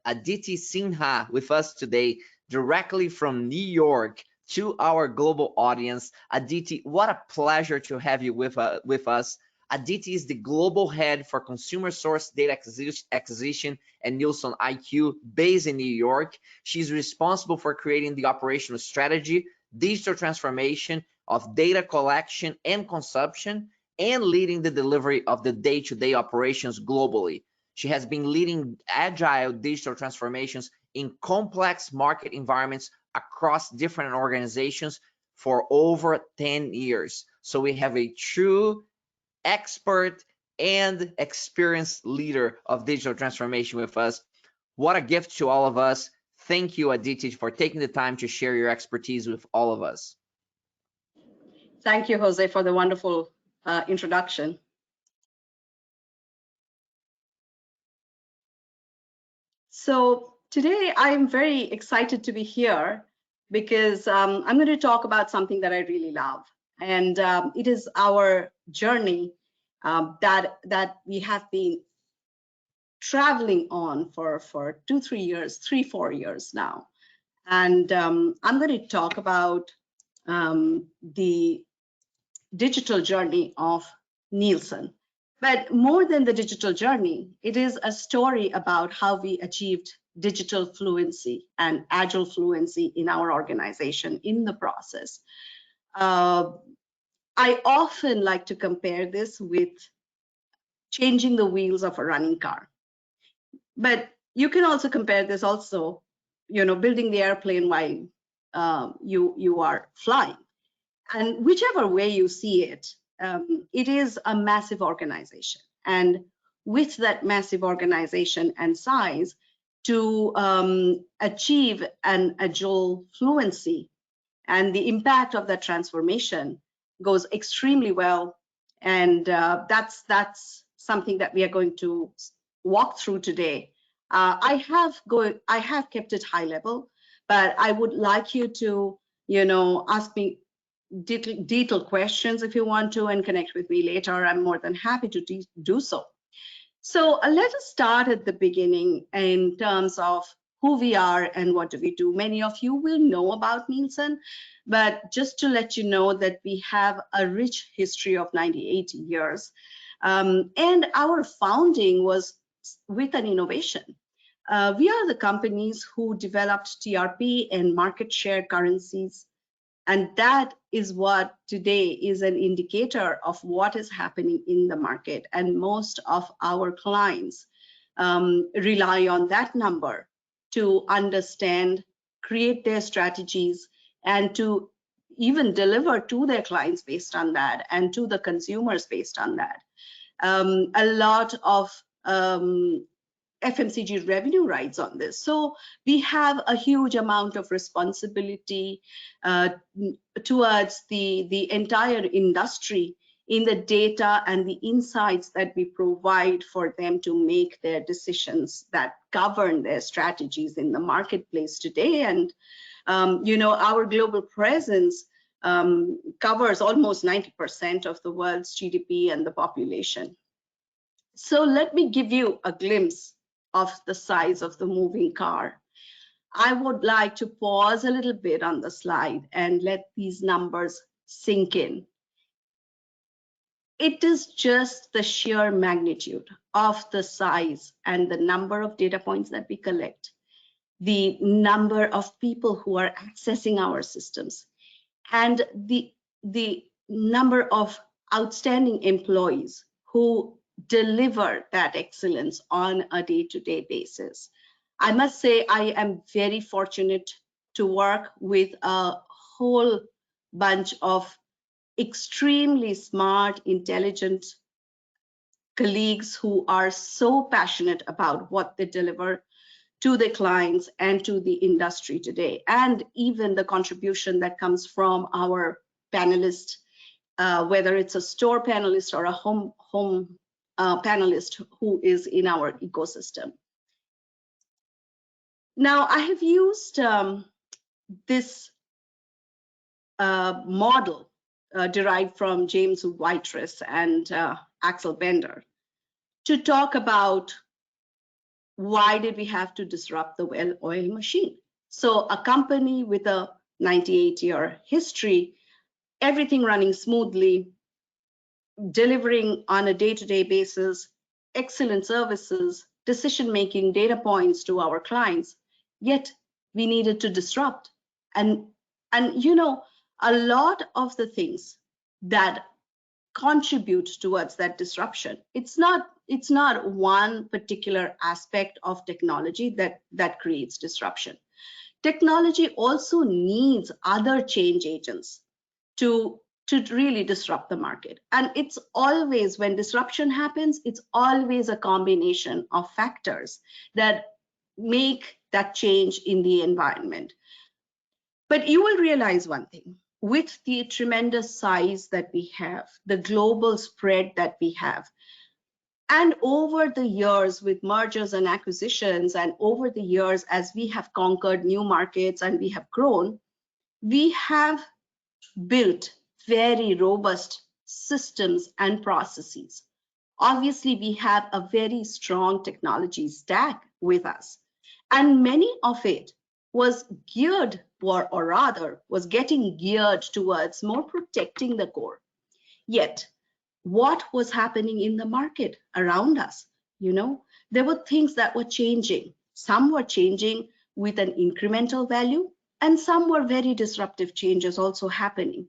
Aditi Sinha with us today, directly from New York to our global audience. Aditi, what a pleasure to have you with us. Aditi is the global head for consumer source data acquisition and Nielsen IQ based in New York. She's responsible for creating the operational strategy, digital transformation of data collection and consumption, and leading the delivery of the day-to-day operations globally. She has been leading agile digital transformations in complex market environments across different organizations for over 10 years. So we have a true expert and experienced leader of digital transformation with us. What a gift to all of us. Thank you, Aditi, for taking the time to share your expertise with all of us. Thank you, Jose, for the wonderful introduction. So today I'm very excited to be here because I'm going to talk about something that I really love, and it is our journey that we have been traveling on for 4 years now. And I'm going to talk about the digital journey of Nielsen. But more than the digital journey, it is a story about how we achieved digital fluency and agile fluency in our organization in the process. I often like to compare this with changing the wheels of a running car. But you can also compare this also, building the airplane while you are flying. And whichever way you see it, it is a massive organization. And with that massive organization and size, to achieve an agile fluency and the impact of that transformation goes extremely well. And that's something that we are going to walk through today. I have kept it high level, but I would like you to, ask me detailed questions if you want to, and connect with me later. I'm more than happy to do so. So let us start at the beginning in terms of who we are and what do we do. Many of you will know about Nielsen, but just to let you know that we have a rich history of 98 years. And our founding was with an innovation. We are the companies who developed TRP and market share currencies. And that is what today is an indicator of what is happening in the market. And most of our clients rely on that number to understand, create their strategies, and to even deliver to their clients based on that, and to the consumers based on that. A lot of FMCG revenue rides on this. So we have a huge amount of responsibility towards the entire industry in the data and the insights that we provide for them to make their decisions that govern their strategies in the marketplace today. And our global presence covers almost 90% of the world's GDP and the population. So let me give you a glimpse of the size of the moving car. I would like to pause a little bit on the slide and let these numbers sink in. It is just the sheer magnitude of the size and the number of data points that we collect, the number of people who are accessing our systems, and the number of outstanding employees who deliver that excellence on a day-to-day basis. I must say I am very fortunate to work with a whole bunch of extremely smart, intelligent colleagues who are so passionate about what they deliver to their clients and to the industry today, and even the contribution that comes from our panelists, whether it's a store panelist or a home panelist who is in our ecosystem. Now, I have used this model derived from James Whiteress and Axel Bender to talk about why did we have to disrupt the well-oiled machine? So a company with a 98-year history, everything running smoothly, delivering on a day-to-day basis, excellent services, decision-making data points to our clients, yet we needed to disrupt. And a lot of the things that contribute towards that disruption, it's not one particular aspect of technology that creates disruption. Technology also needs other change agents to really disrupt the market. And it's always, when disruption happens, it's always a combination of factors that make that change in the environment. But you will realize one thing: with the tremendous size that we have, the global spread that we have, and over the years with mergers and acquisitions, and over the years as we have conquered new markets and we have grown, we have built very robust systems and processes. Obviously, we have a very strong technology stack with us, and many of it was geared, or rather was getting geared towards more protecting the core. Yet, what was happening in the market around us? There were things that were changing. Some were changing with an incremental value, and some were very disruptive changes also happening.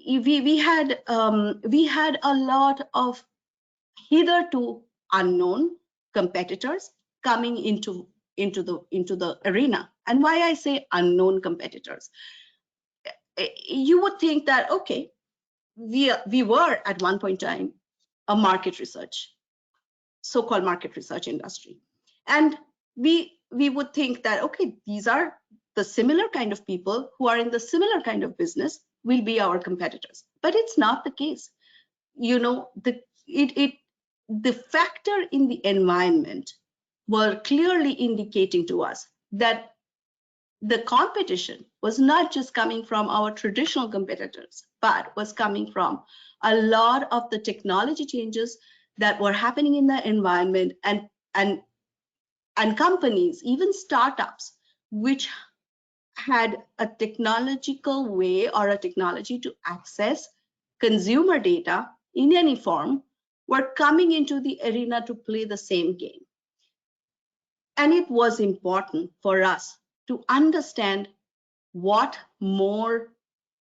We had a lot of hitherto unknown competitors coming into the arena. And why I say unknown competitors, you would think that, okay, we were at one point in time a market research, so-called market research industry, and we would think that, okay, these are the similar kind of people who are in the similar kind of business will be our competitors. But it's not the case. The factor in the environment were clearly indicating to us that the competition was not just coming from our traditional competitors, but was coming from a lot of the technology changes that were happening in the environment, and companies, even startups, which had a technological way or a technology to access consumer data in any form, were coming into the arena to play the same game. And it was important for us to understand what more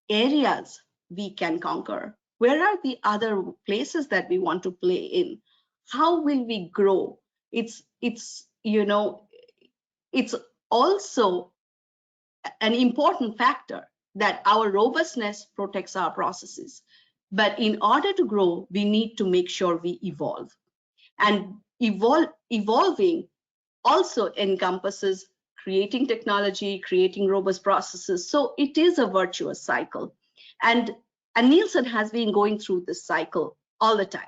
areas we can conquer. Where are the other places that we want to play in? How will we grow? It's also an important factor that our robustness protects our processes. But in order to grow, we need to make sure we evolve. And evolving also encompasses creating technology, creating robust processes. So it is a virtuous cycle. And Nielsen has been going through this cycle all the time.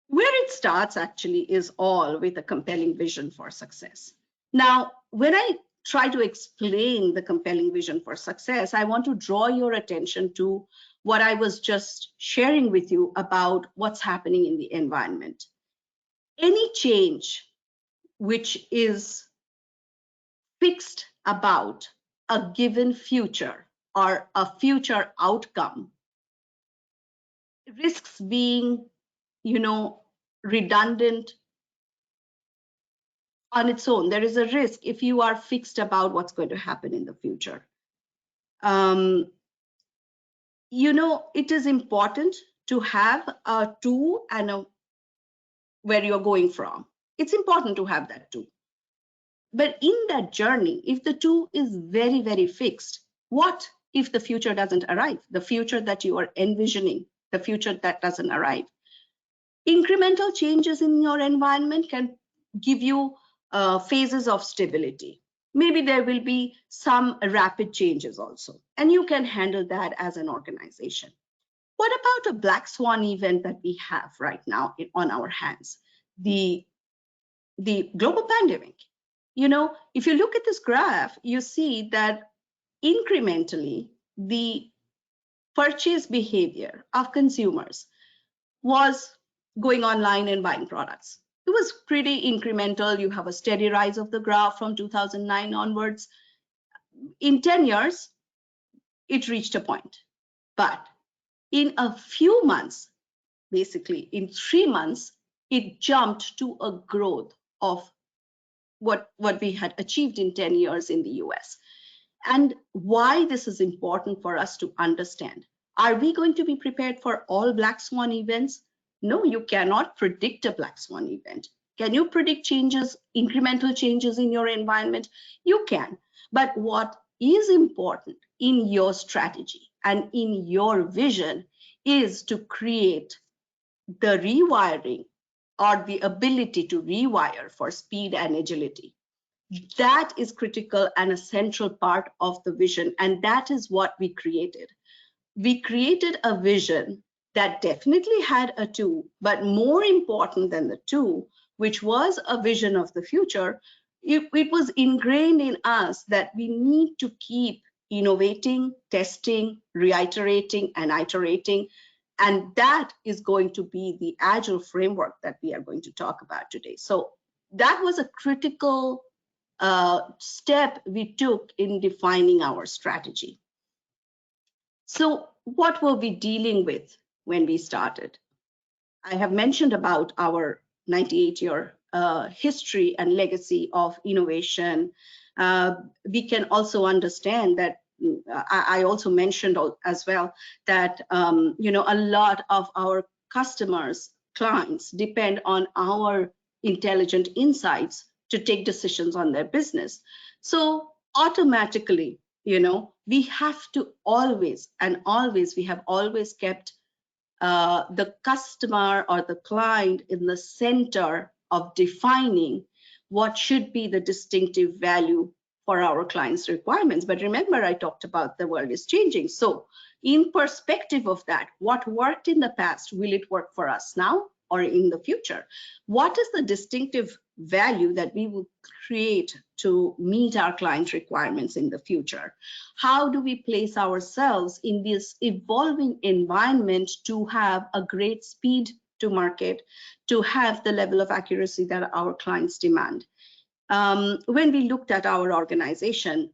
Where it starts actually is all with a compelling vision for success. Now, when I try to explain the compelling vision for success, I want to draw your attention to what I was just sharing with you about what's happening in the environment. Any change which is fixed about a given future or a future outcome risks being, redundant on its own. There is a risk if you are fixed about what's going to happen in the future. It is important to have a to and where you're going from. It's important to have that too. But in that journey, if the two is very, very fixed, what if the future doesn't arrive? The future that you are envisioning, the future that doesn't arrive. Incremental changes in your environment can give you phases of stability. Maybe there will be some rapid changes also, and you can handle that as an organization. What about a black swan event that we have right now on our hands? The global pandemic. If you look at this graph, you see that incrementally the purchase behavior of consumers was going online and buying products. It was pretty incremental. You have a steady rise of the graph from 2009 onwards. In 10 years, it reached a point. But in a few months, basically in 3 months, it jumped to a growth of what we had achieved in 10 years in the US. And why this is important for us to understand. Are we going to be prepared for all black swan events? No, you cannot predict a black swan event. Can you predict changes, incremental changes in your environment? You can. But what is important in your strategy and in your vision is to create the rewiring or the ability to rewire for speed and agility. That is critical and a central part of the vision, and that is what we created. We created a vision that definitely had a two, but more important than the two, which was a vision of the future, it was ingrained in us that we need to keep innovating, testing, reiterating, and iterating. And that is going to be the Agile framework that we are going to talk about today. So that was a critical step we took in defining our strategy. So what were we dealing with when we started? I have mentioned about our 98-year history and legacy of innovation. We can also understand that I also mentioned as well that a lot of our customers, clients depend on our intelligent insights to take decisions on their business. So automatically, we have to always we have always kept the customer or the client in the center of defining what should be the distinctive value for our clients' requirements. But remember, I talked about the world is changing. So in perspective of that, what worked in the past, will it work for us now or in the future? What is the distinctive value that we will create to meet our client requirements in the future? How do we place ourselves in this evolving environment to have a great speed to market, to have the level of accuracy that our clients demand? When we looked at our organization,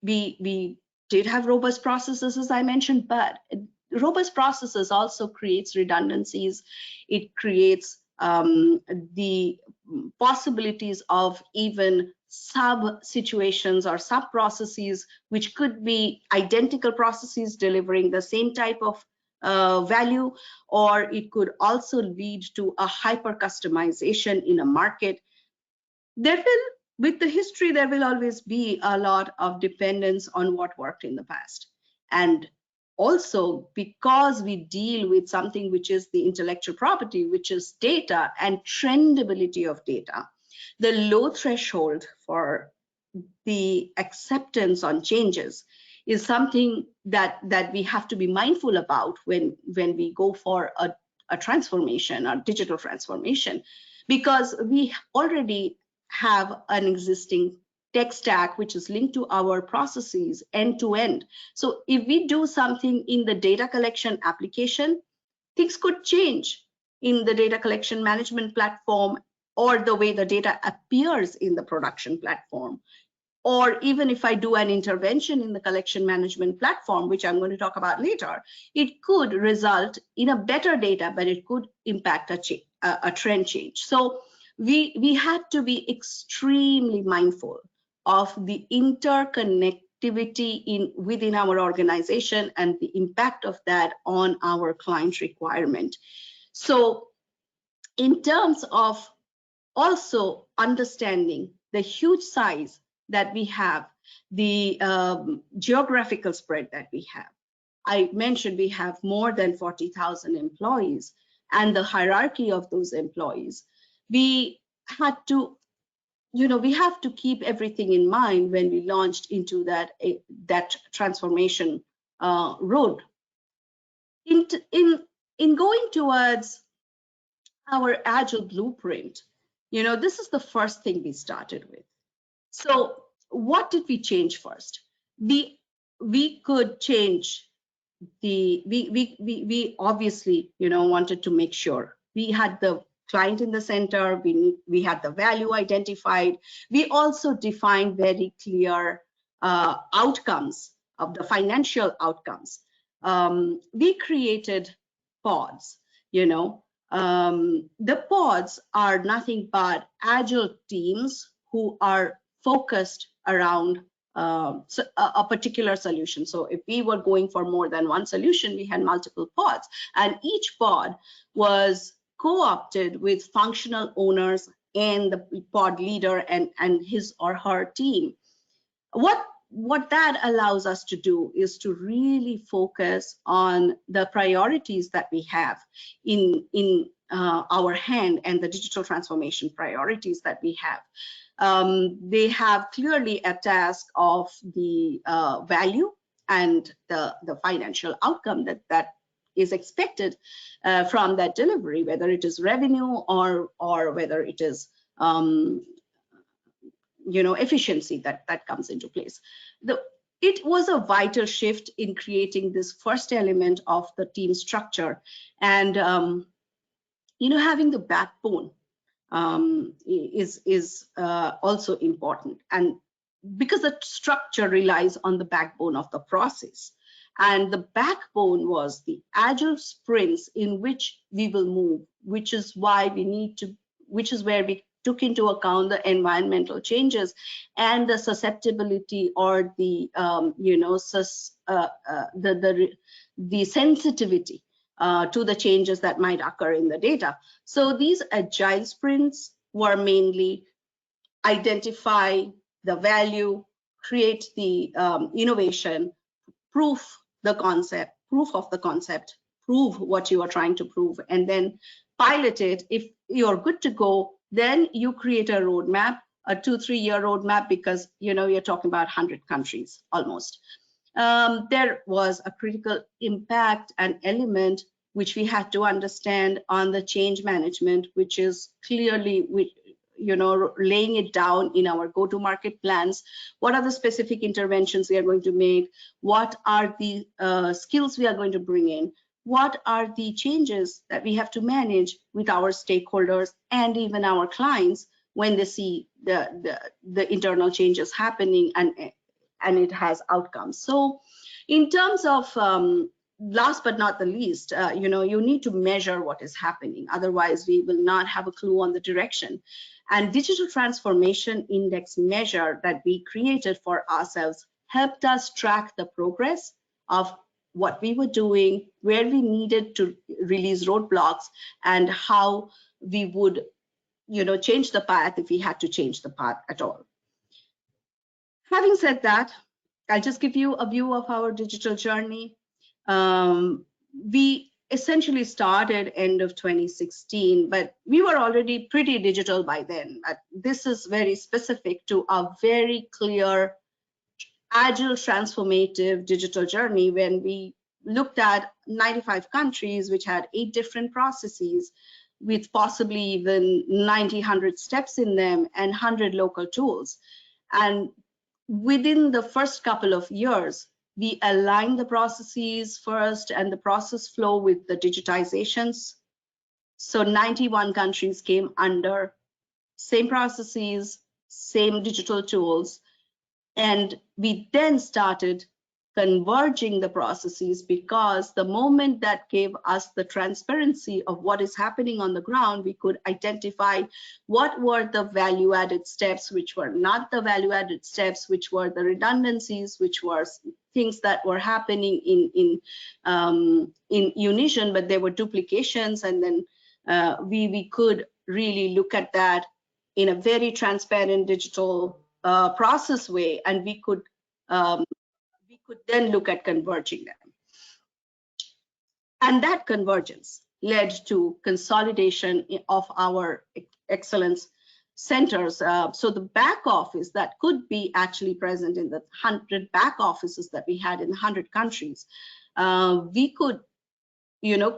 we did have robust processes, as I mentioned, but robust processes also creates redundancies. It creates the possibilities of even sub situations or sub processes, which could be identical processes delivering the same type of value, or it could also lead to a hyper customization in a market. With the history, there will always be a lot of dependence on what worked in the past. And also, because we deal with something which is the intellectual property, which is data and trendability of data, the low threshold for the acceptance on changes is something that we have to be mindful about when we go for a transformation, a digital transformation, because we already have an existing tech stack which is linked to our processes end to end. So if we do something in the data collection application, things could change in the data collection management platform or the way the data appears in the production platform. Or even if I do an intervention in the collection management platform, which I'm going to talk about later, it could result in a better data, but it could impact a trend change. So we had to be extremely mindful of the interconnectivity within our organization and the impact of that on our client requirement. So in terms of also understanding the huge size that we have, the geographical spread that we have. I mentioned we have more than 40,000 employees, and the hierarchy of those employees. We had to, we have to keep everything in mind when we launched into that transformation road. In going towards our Agile blueprint, this is the first thing we started with. So what did we change first? We could change we obviously wanted to make sure we had the client in the center, we had the value identified. We also defined very clear outcomes of the financial outcomes. We created pods, the pods are nothing but agile teams who are focused around a particular solution. So if we were going for more than one solution, we had multiple pods, and each pod was co-opted with functional owners and the pod leader and his or her team. What that allows us to do is to really focus on the priorities that we have in our hand and the digital transformation priorities that we have. They have clearly a task of the value and the financial outcome that is expected from that delivery, whether it is revenue or whether it is efficiency that comes into place. It was a vital shift in creating this first element of the team structure, and having the backbone is also important, and because the structure relies on the backbone of the process, and the backbone was the agile sprints in which we will move, which is where we took into account the environmental changes and the susceptibility or the the sensitivity to the changes that might occur in the data. So these agile sprints were mainly identify the value, create the innovation, proof of the concept, prove what you are trying to prove, and then pilot it. If you're good to go, then you create a roadmap, a 2-3 year roadmap, because you're talking about 100 countries almost. There was a critical impact and element which we had to understand on the change management, which is clearly laying it down in our go-to-market plans. What are the specific interventions we are going to make? What are the skills we are going to bring in? What are the changes that we have to manage with our stakeholders and even our clients when they see the internal changes happening and it has outcomes? So in terms of last but not the least, you need to measure what is happening. Otherwise, we will not have a clue on the direction. And digital transformation index measure that we created for ourselves helped us track the progress of what we were doing, where we needed to release roadblocks, and how we would change the path if we had to change the path at all. Having said that, I'll just give you a view of our digital journey. We essentially started end of 2016, but we were already pretty digital by then. This is very specific to a very clear agile transformative digital journey when we looked at 95 countries which had 8 different processes with possibly even 100 steps in them and 100 local tools. And within the first couple of years, we aligned the processes first and the process flow with the digitizations. So 91 countries came under same processes, same digital tools. And we then started converging the processes, because the moment that gave us the transparency of what is happening on the ground, we could identify what were the value-added steps, which were not the value-added steps, which were the redundancies, which were things that were happening in unison, but there were duplications. And then we could really look at that in a very transparent digital process way, and we could then look at converging them. And that convergence led to consolidation of our excellence centers. So the back office that could be actually present in the 100 back offices that we had in 100 countries, we could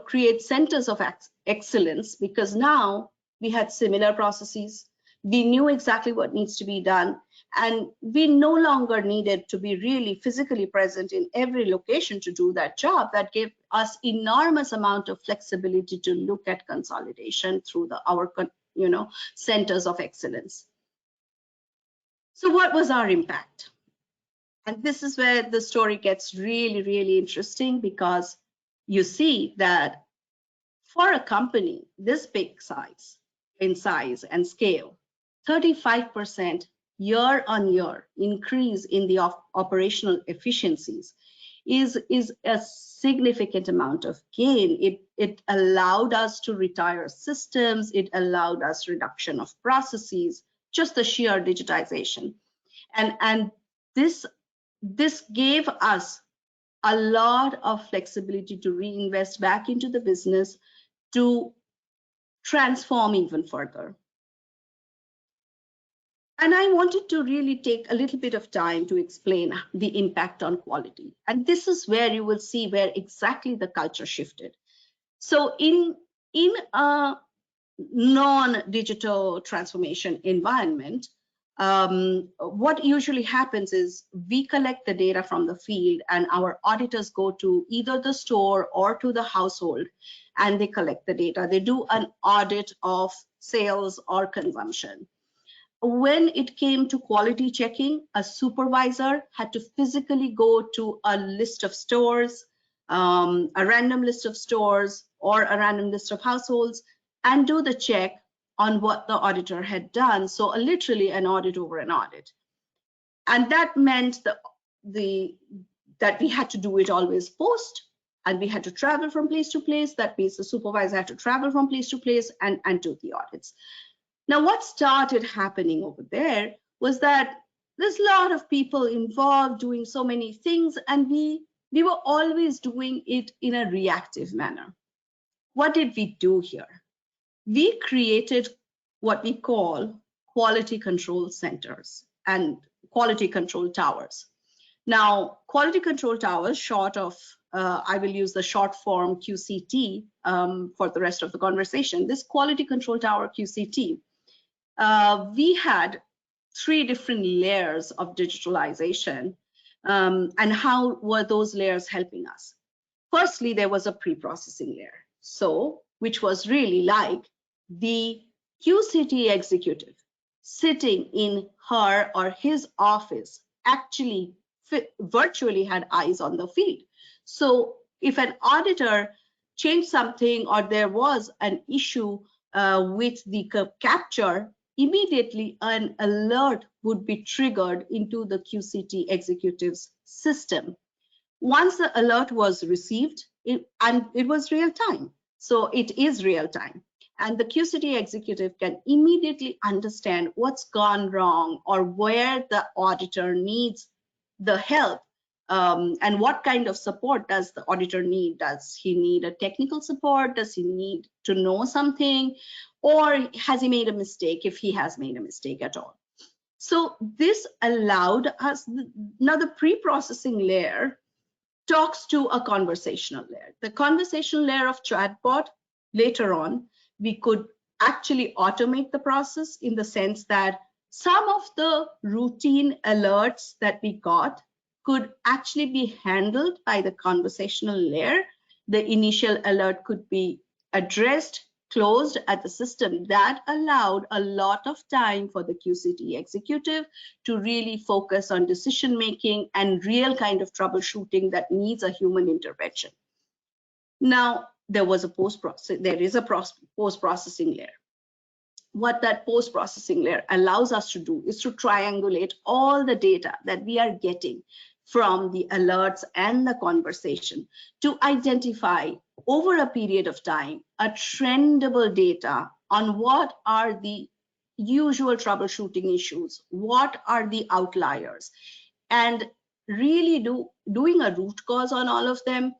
create centers of excellence, because now we had similar processes, We knew exactly what needs to be done, and we no longer needed to be really physically present in every location to do that job. That gave us enormous amount of flexibility to look at consolidation through our centers of excellence. So what was our impact? And this is where the story gets really, really interesting, because you see that for a company this big size, in size and scale, 35% year-on-year increase in the operational efficiencies is a significant amount of gain. It allowed us to retire systems, it allowed us reduction of processes, just the sheer digitization. And this gave us a lot of flexibility to reinvest back into the business to transform even further. And I wanted to really take a little bit of time to explain the impact on quality. And this is where you will see where exactly the culture shifted. So in a non-digital transformation environment, what usually happens is we collect the data from the field, and our auditors go to either the store or to the household, and they collect the data. They do an audit of sales or consumption. When it came to quality checking, a supervisor had to physically go to a list of stores, a random list of stores or a random list of households, and do the check on what the auditor had done. So literally an audit over an audit. And that meant that we had to do it always post, and we had to travel from place to place. That means the supervisor had to travel from place to place and do the audits. Now, what started happening over there was that there's a lot of people involved doing so many things, and we were always doing it in a reactive manner. What did we do here? We created what we call quality control centers and quality control towers. Now, quality control towers, short of, I will use the short form QCT for the rest of the conversation. This quality control tower QCT, we had 3 different layers of digitalization, and how were those layers helping us? Firstly, there was a pre-processing layer, so which was really like the QCT executive sitting in her or his office actually virtually had eyes on the field. So if an auditor changed something or there was an issue with the capture, immediately an alert would be triggered into the QCT executive's system. Once the alert was received, and it was real time, so it is real time, and the QCT executive can immediately understand what's gone wrong or where the auditor needs the help, and what kind of support does the auditor need. Does he need a technical support? Does he need to know something? Or has he made a mistake, if he has made a mistake at all? So this allowed us, now the pre-processing layer talks to a conversational layer. The conversational layer of chatbot, later on, we could actually automate the process in the sense that some of the routine alerts that we got could actually be handled by the conversational layer. The initial alert could be addressed, closed at the system. That allowed a lot of time for the QCT executive to really focus on decision making and real kind of troubleshooting that needs a human intervention. Now, there is a post-processing layer. What that post-processing layer allows us to do is to triangulate all the data that we are getting from the alerts and the conversation to identify over a period of time a trendable data on what are the usual troubleshooting issues, what are the outliers, and really doing a root cause on all of them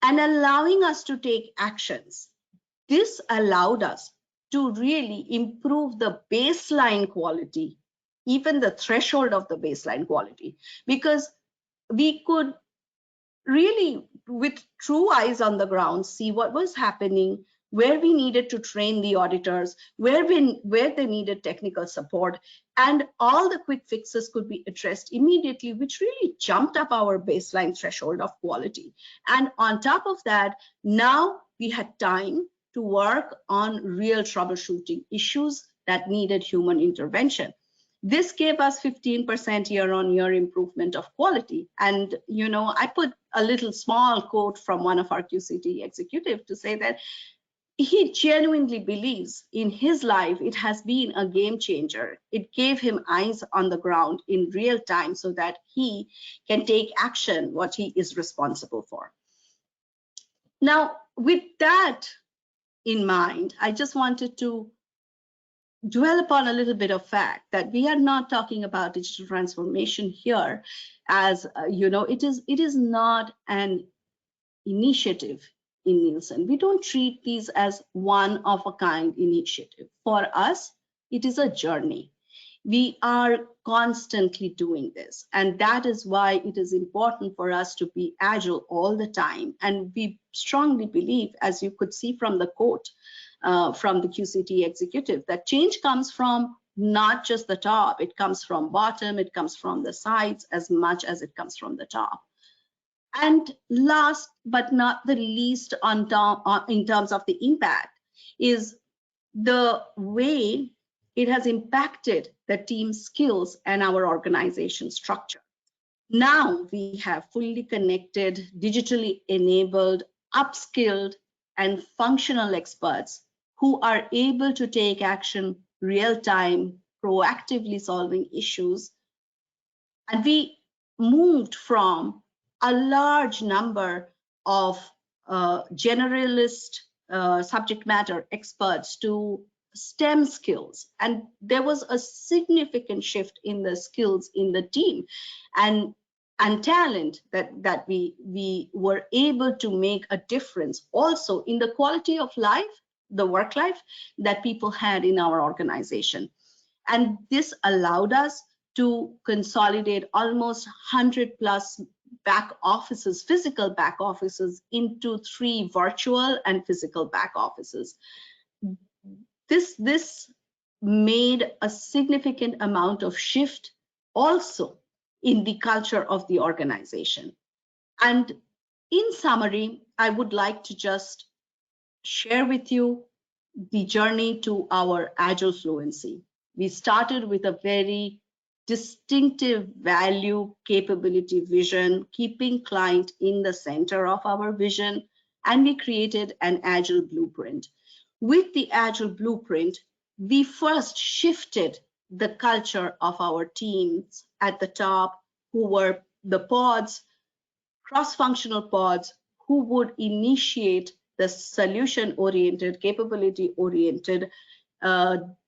and allowing us to take actions. This allowed us to really improve the baseline quality, even the threshold of the baseline quality, because we could really, with true eyes on the ground, see what was happening, where we needed to train the auditors, where they needed technical support, and all the quick fixes could be addressed immediately, which really jumped up our baseline threshold of quality. And on top of that, now we had time to work on real troubleshooting issues that needed human intervention. This gave us 15% year-on-year improvement of quality. And, I put a little small quote from one of our QCT executives to say that he genuinely believes in his life it has been a game changer. It gave him eyes on the ground in real time so that he can take action what he is responsible for. Now, with that in mind, I just wanted to dwell upon a little bit of fact that we are not talking about digital transformation here as, it is not an initiative in Nielsen. We don't treat these as one of a kind initiative. For us, it is a journey. We are constantly doing this, and that is why it is important for us to be agile all the time. And we strongly believe, as you could see from the quote from the QCT executive, that change comes from not just the top, it comes from bottom, it comes from the sides as much as it comes from the top. And last but not the least in terms of the impact is the way it has impacted the team skills and our organization structure. Now we have fully connected, digitally enabled, upskilled, and functional experts who are able to take action real time, proactively solving issues. And we moved from a large number of generalist subject matter experts to STEM skills, and there was a significant shift in the skills in the team and talent that we were able to make a difference also in the quality of life, the work life that people had in our organization. And this allowed us to consolidate almost 100 plus back offices, physical back offices, into 3 virtual and physical back offices. This made a significant amount of shift also in the culture of the organization. And in summary, I would like to just share with you the journey to our Agile fluency. We started with a very distinctive value, capability, vision, keeping client in the center of our vision, and we created an Agile blueprint. With the Agile blueprint, we first shifted the culture of our teams at the top, who were the pods, cross-functional pods, who would initiate the solution-oriented, capability-oriented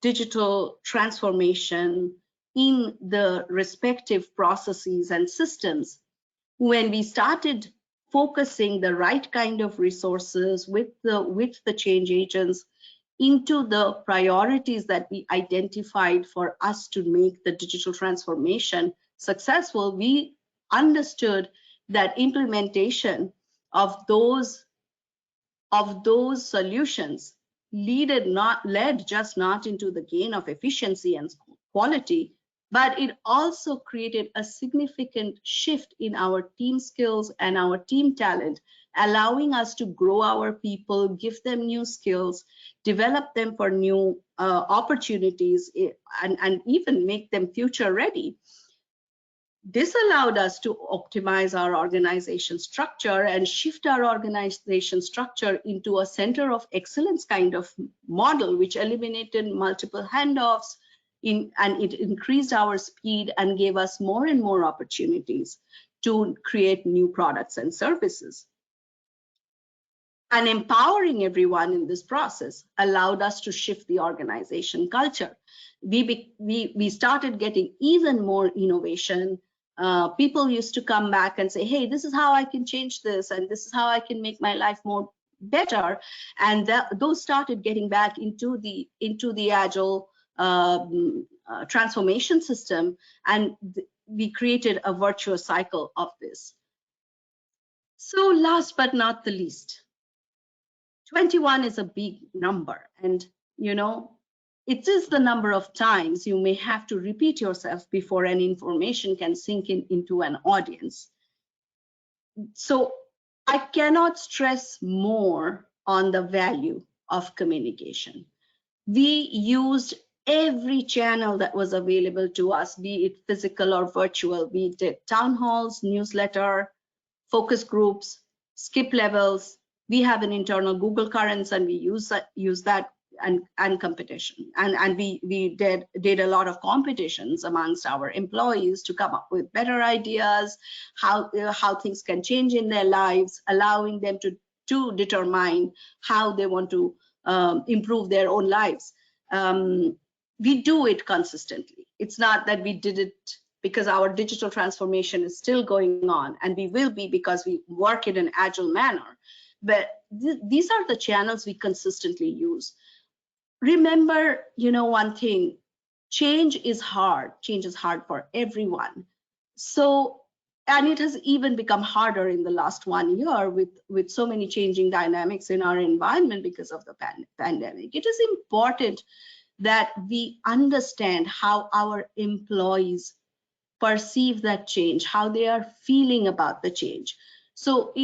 digital transformation in the respective processes and systems. When we started focusing the right kind of resources with the change agents into the priorities that we identified for us to make the digital transformation successful, we understood that implementation of those solutions led just not into the gain of efficiency and quality, but it also created a significant shift in our team skills and our team talent, allowing us to grow our people, give them new skills, develop them for new opportunities, and even make them future ready. This allowed us to optimize our organization structure and shift our organization structure into a center of excellence kind of model, which eliminated multiple handoffs, and it increased our speed and gave us more and more opportunities to create new products and services. And empowering everyone in this process allowed us to shift the organization culture. We started getting even more innovation. People used to come back and say, hey, this is how I can change this, and this is how I can make my life more better. And those started getting back into the Agile transformation system, and we created a virtuous cycle of this. So last but not the least, 21 is a big number, and it is the number of times you may have to repeat yourself before an information can sink into an audience. So I cannot stress more on the value of communication. We used every channel that was available to us, be it physical or virtual. We did town halls, newsletter, focus groups, skip levels. We have an internal Google Currents, and we use that and competition. And we did a lot of competitions amongst our employees to come up with better ideas, how things can change in their lives, allowing them to determine how they want to improve their own lives. We do it consistently. It's not that we did it because our digital transformation is still going on, and we will be because we work in an agile manner. But these are the channels we consistently use. Remember, one thing, change is hard. Change is hard for everyone. So, and it has even become harder in the last 1 year with so many changing dynamics in our environment because of the pandemic. It is important that we understand how our employees perceive that change, how they are feeling about the change. So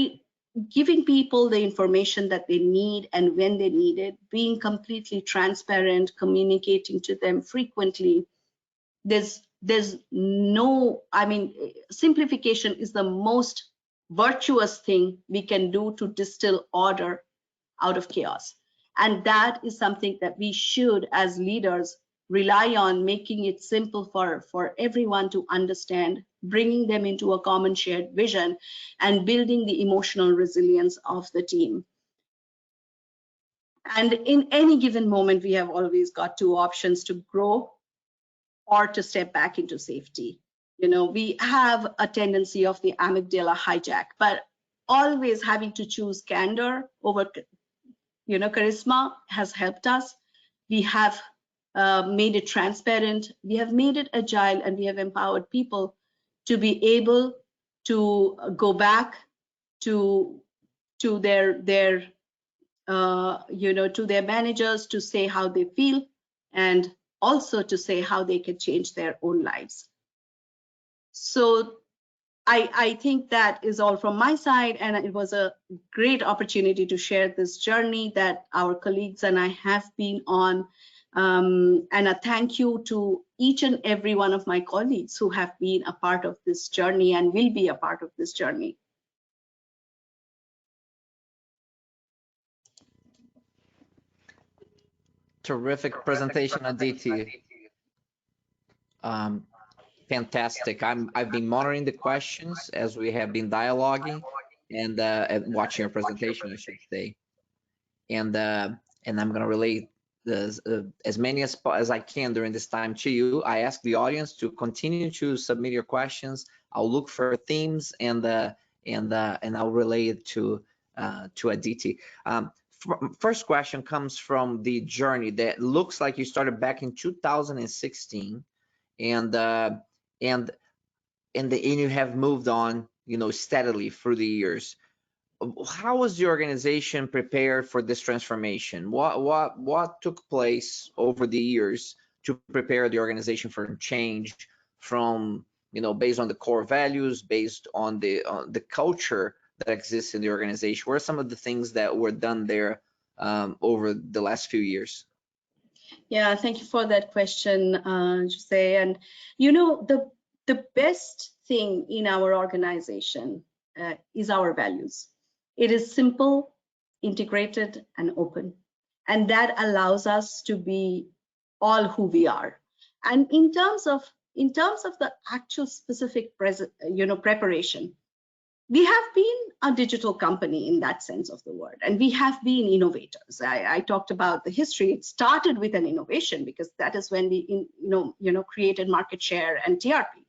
giving people the information that they need and when they need it, being completely transparent, communicating to them frequently. There's no, simplification is the most virtuous thing we can do to distill order out of chaos. And that is something that we should, as leaders, rely on, making it simple for everyone to understand, bringing them into a common shared vision, and building the emotional resilience of the team. And in any given moment, we have always got two options: to grow or to step back into safety. We have a tendency of the amygdala hijack, but always having to choose candor over charisma has helped us. We have made it transparent, we have made it agile, and we have empowered people to be able to go back to their to their managers to say how they feel, and also to say how they can change their own lives. So I think that is all from my side, and it was a great opportunity to share this journey that our colleagues and I have been on. And a thank you to each and every one of my colleagues who have been a part of this journey and will be a part of this journey. Terrific presentation, Aditi. Fantastic. I've been monitoring the questions as we have been dialoguing and watching your presentation, I should say. And I'm going to relay as many as I can during this time to you. I ask the audience to continue to submit your questions. I'll look for themes and I'll relay it to Aditi. First question comes from the journey that looks like you started back in 2016, and you have moved on, steadily through the years. How was the organization prepared for this transformation? What took place over the years to prepare the organization for change from, based on the core values, based on the culture that exists in the organization? What are some of the things that were done there over the last few years? Yeah, thank you for that question, Jose. And the best thing in our organization is our values. It is simple, integrated, and open, and that allows us to be all who we are. And in terms of the actual specific preparation, we have been a digital company in that sense of the word, and we have been innovators. I talked about the history. It started with an innovation because that is when we created market share and TRP,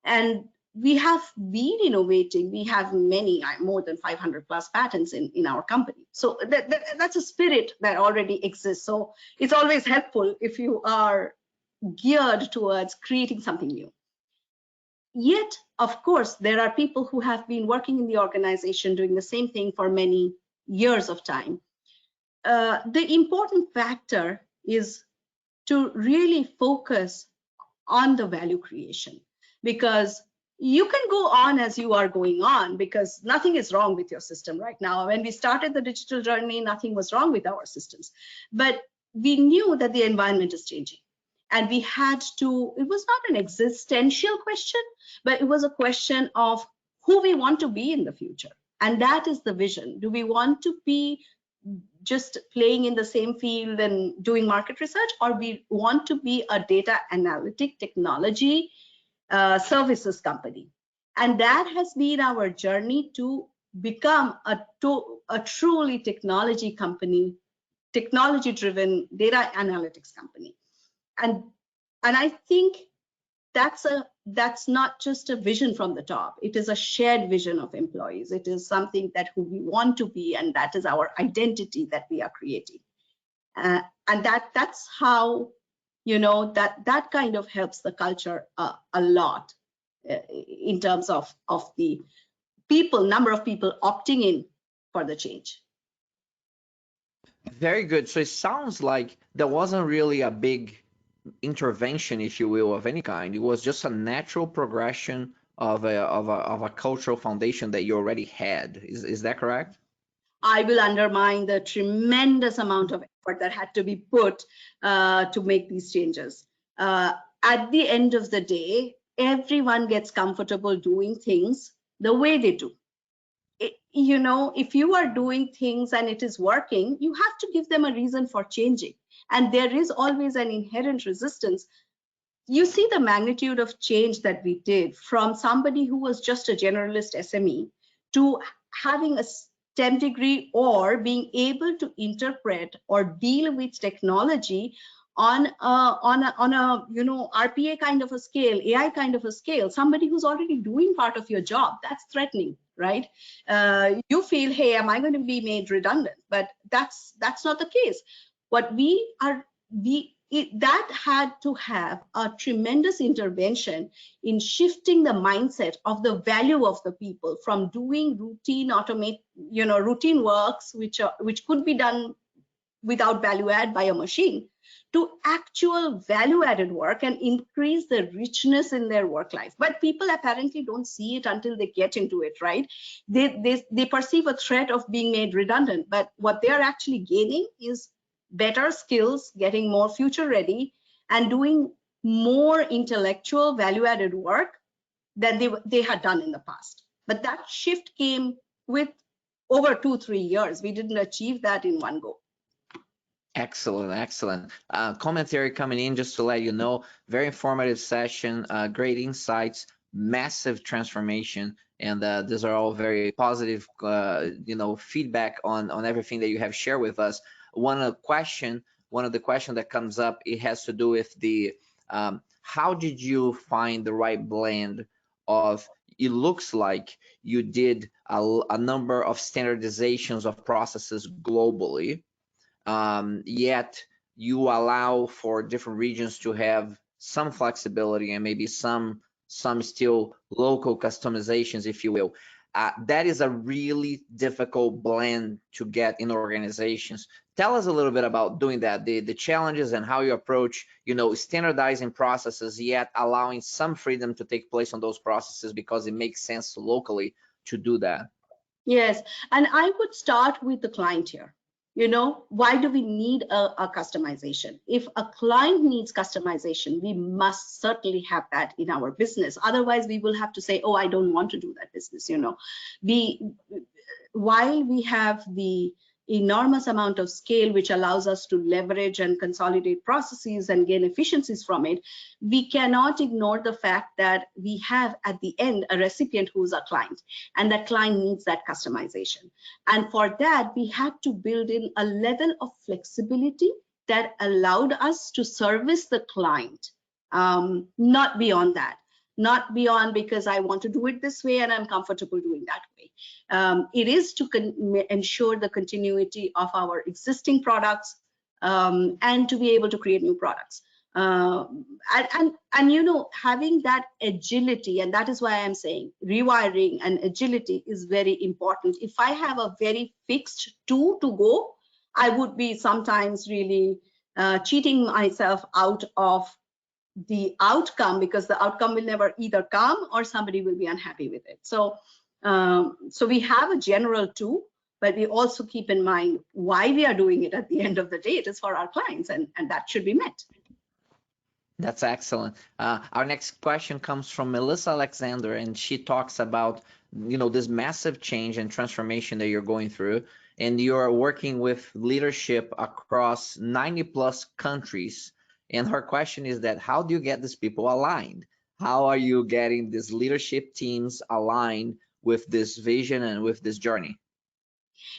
and we have been innovating. We have more than 500 plus patents in our company. So that's a spirit that already exists. So it's always helpful if you are geared towards creating something new. Yet, of course, there are people who have been working in the organization doing the same thing for many years of time. the important factor is to really focus on the value creation, because you can go on as you are going on, because nothing is wrong with your system right now. When we started the digital journey, nothing was wrong with our systems, but we knew that the environment is changing, and we had to, it was not an existential question, but it was a question of who we want to be in the future. And that is the vision. Do we want to be just playing in the same field and doing market research, or we want to be a data analytic technology services company? And that has been our journey to become a truly technology company, technology driven data analytics company. And I think that's not just a vision from the top. It is a shared vision of employees. It is something that who we want to be, and that is our identity that we are creating. And that's how, that kind of helps the culture a lot in terms of the people, number of people opting in for the change. Very good. So it sounds like there wasn't really a big intervention, if you will, of any kind. It was just a natural progression of a cultural foundation that you already had. Is that correct? I will undermine the tremendous amount of effort that had to be put to make these changes. At the end of the day, everyone gets comfortable doing things the way they do. If you are doing things and it is working, you have to give them a reason for changing. And there is always an inherent resistance. You see the magnitude of change that we did from somebody who was just a generalist SME to having a STEM degree, or being able to interpret or deal with technology on a RPA kind of a scale, AI kind of a scale. Somebody who's already doing part of your job, that's threatening, right? You feel, hey, am I going to be made redundant? But that's not the case. What that had to have a tremendous intervention in shifting the mindset of the value of the people from doing routine works, which could be done without value add by a machine, to actual value added work and increase the richness in their work life. But people apparently don't see it until they get into it, right? They perceive a threat of being made redundant, but what they are actually gaining is better skills, getting more future ready, and doing more intellectual value added work than they had done in the past. But that shift came with over 2-3 years. We didn't achieve that in one go. Excellent, excellent. Commentary coming in, just to let you know, very informative session, great insights, massive transformation, and these are all very positive, feedback on everything that you have shared with us. One of the questions that comes up, it has to do with the how did you find the right blend of, it looks like you did a number of standardizations of processes globally, yet you allow for different regions to have some flexibility and maybe some still local customizations, if you will. That is a really difficult blend to get in organizations. Tell us a little bit about doing that, the challenges and how you approach, standardizing processes, yet allowing some freedom to take place on those processes because it makes sense locally to do that. Yes, and I would start with the client here. Why do we need a customization? If a client needs customization, we must certainly have that in our business. Otherwise, we will have to say, oh, I don't want to do that business. While we have the enormous amount of scale which allows us to leverage and consolidate processes and gain efficiencies from it, we cannot ignore the fact that we have at the end a recipient who's a client, and that client needs that customization. And for that, we had to build in a level of flexibility that allowed us to service the client, not beyond that. Not beyond because I want to do it this way and I'm comfortable doing that way. It is to ensure the continuity of our existing products and to be able to create new products. And having that agility, and that is why I'm saying rewiring and agility is very important. If I have a very fixed to go, I would be sometimes really cheating myself out of the outcome, because the outcome will never either come or somebody will be unhappy with it. So, so we have a general tool, but we also keep in mind why we are doing it. At the end of the day, it is for our clients, and that should be met. That's excellent. Our next question comes from Melissa Alexander, and she talks about, this massive change and transformation that you're going through, and you're working with leadership across 90 plus countries. And her question is that, how do you get these people aligned? How are you getting these leadership teams aligned with this vision and with this journey?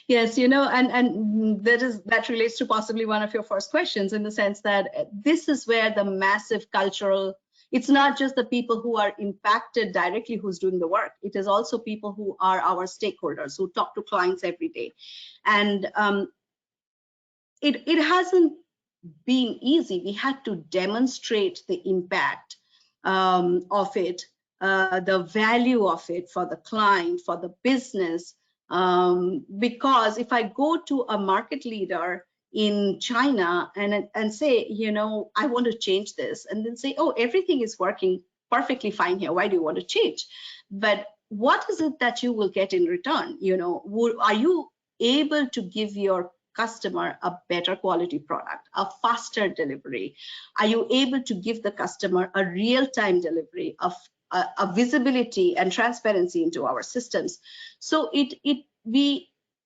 Yes, and that relates to possibly one of your first questions, in the sense that this is where the massive cultural, it's not just the people who are impacted directly who's doing the work, it is also people who are our stakeholders, who talk to clients every day. And it hasn't been easy. We had to demonstrate the impact of it, the value of it for the client, for the business. Because if I go to a market leader in China and say, I want to change this, and then say, oh, everything is working perfectly fine here, why do you want to change? But what is it that you will get in return? Are you able to give your customer a better quality product, a faster delivery? Are you able to give the customer a real-time delivery of a visibility and transparency into our systems? So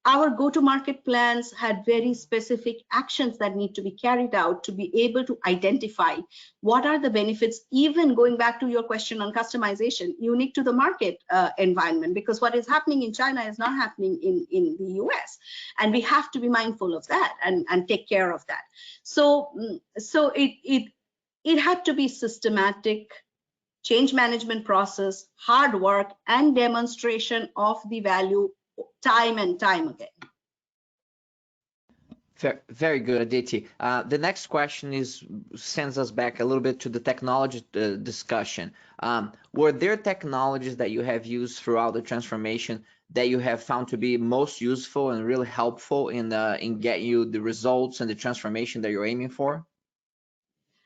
our go-to-market plans had very specific actions that need to be carried out to be able to identify what are the benefits, even going back to your question on customization, unique to the market environment, because what is happening in China is not happening in the US, and we have to be mindful of that and take care of that. So it had to be systematic change management process, hard work, and demonstration of the value time and time again. Very good, Aditi. The next question sends us back a little bit to the technology discussion. Were there technologies that you have used throughout the transformation that you have found to be most useful and really helpful in getting you the results and the transformation that you're aiming for?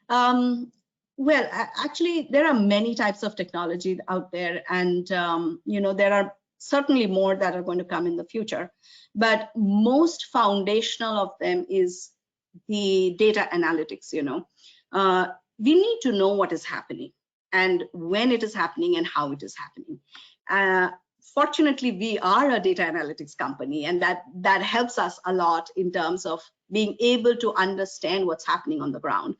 Well, actually, there are many types of technology out there, and there are certainly more that are going to come in the future. But most foundational of them is the data analytics. We need to know what is happening and when it is happening and how it is happening. Fortunately, we are a data analytics company, and that helps us a lot in terms of being able to understand what's happening on the ground.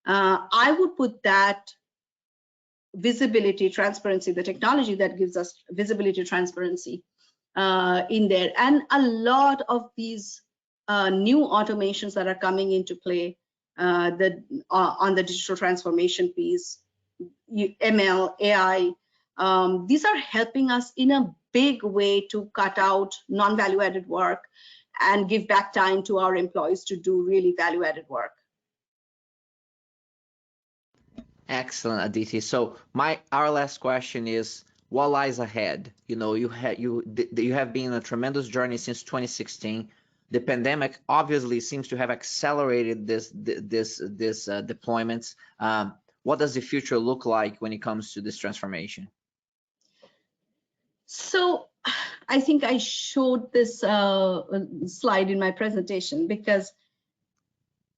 I would put that visibility, transparency, the technology that gives us visibility, transparency in there, and a lot of these new automations that are coming into play on the digital transformation piece, ML, AI. These are helping us in a big way to cut out non-value added work and give back time to our employees to do really value added work. Excellent, Aditi. So our last question is, what lies ahead? You have been on a tremendous journey since 2016. The pandemic obviously seems to have accelerated this deployments. What does the future look like when it comes to this transformation? So I think I showed this slide in my presentation, because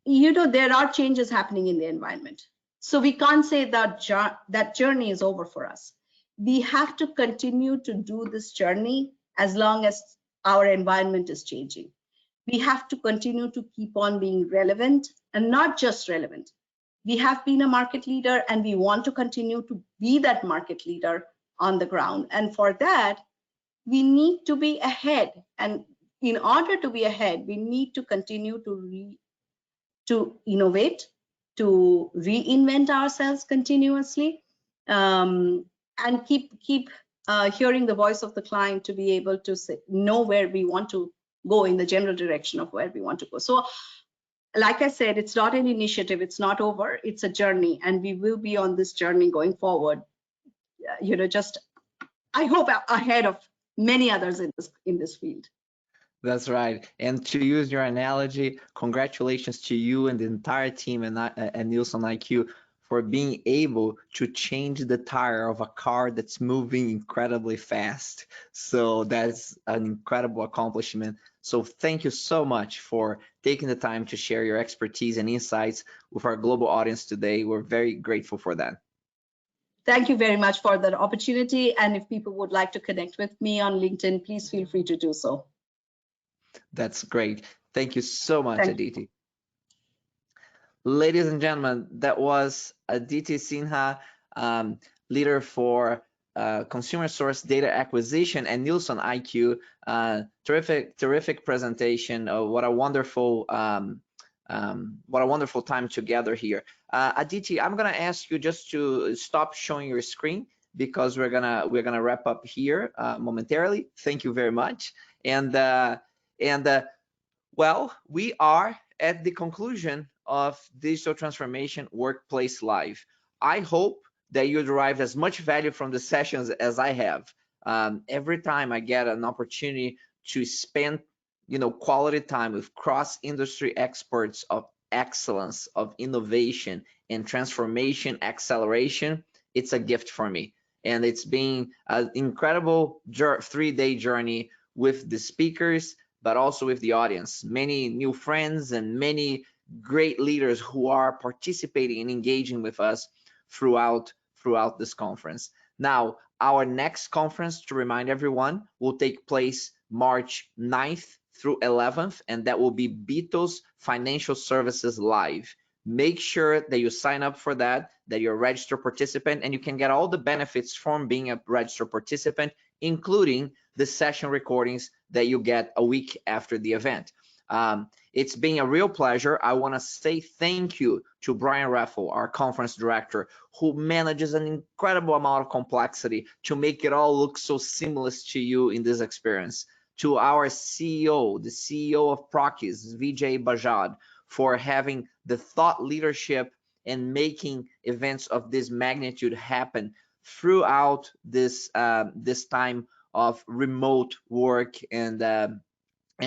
there are changes happening in the environment. So we can't say that that journey is over for us. We have to continue to do this journey as long as our environment is changing. We have to continue to keep on being relevant, and not just relevant. We have been a market leader, and we want to continue to be that market leader on the ground. And for that, we need to be ahead. And in order to be ahead, we need to continue to innovate, to reinvent ourselves continuously, and keep hearing the voice of the client to be able to know where we want to go in the general direction of where we want to go. So like I said, it's not an initiative, it's not over, it's a journey, and we will be on this journey going forward, just I hope ahead of many others in this field. That's right. And to use your analogy, congratulations to you and the entire team and Nielsen IQ for being able to change the tire of a car that's moving incredibly fast. So that's an incredible accomplishment. So thank you so much for taking the time to share your expertise and insights with our global audience today. We're very grateful for that. Thank you very much for that opportunity. And if people would like to connect with me on LinkedIn, please feel free to do so. That's great. Thank you so much, Thank you. Aditi. Ladies and gentlemen, that was Aditi Sinha, leader for consumer source data acquisition and Nielsen IQ. Terrific presentation. What a wonderful time together here. Aditi, I'm gonna ask you just to stop showing your screen because we're gonna wrap up here momentarily. Thank you very much. Well, we are at the conclusion of Digital Transformation Workplace Live. I hope that you derive as much value from the sessions as I have. Every time I get an opportunity to spend, quality time with cross-industry experts of excellence, of innovation and transformation acceleration, it's a gift for me. And it's been an incredible 3-day journey with the speakers, but also with the audience. Many new friends and many great leaders who are participating and engaging with us throughout this conference. Now, our next conference, to remind everyone, will take place March 9th through 11th, and that will be BTOES Financial Services Live. Make sure that you sign up for that you're a registered participant, and you can get all the benefits from being a registered participant, including the session recordings that you get a week after the event. It's been a real pleasure. I want to say thank you to Brian Raffel, our conference director, who manages an incredible amount of complexity to make it all look so seamless to you in this experience. To our CEO, the CEO of Proqis, Vijay Bajad, for having the thought leadership and making events of this magnitude happen throughout this time of remote work and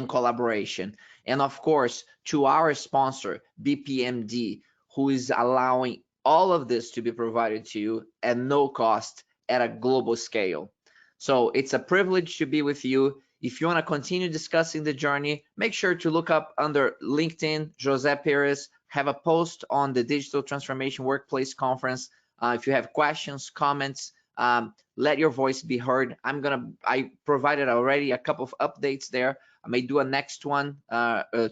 collaboration. And of course, to our sponsor, BPMD, who is allowing all of this to be provided to you at no cost at a global scale. So it's a privilege to be with you. If you want to continue discussing the journey, make sure to look up under LinkedIn, Jose Perez, have a post on the Digital Transformation Workplace Conference. If you have questions, comments, let your voice be heard. I provided already a couple of updates there. I may do a next one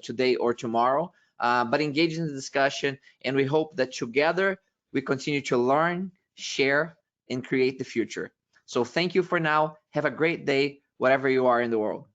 today or tomorrow, but engage in the discussion, and we hope that together we continue to learn, share, and create the future. So thank you for now. Have a great day, wherever you are in the world.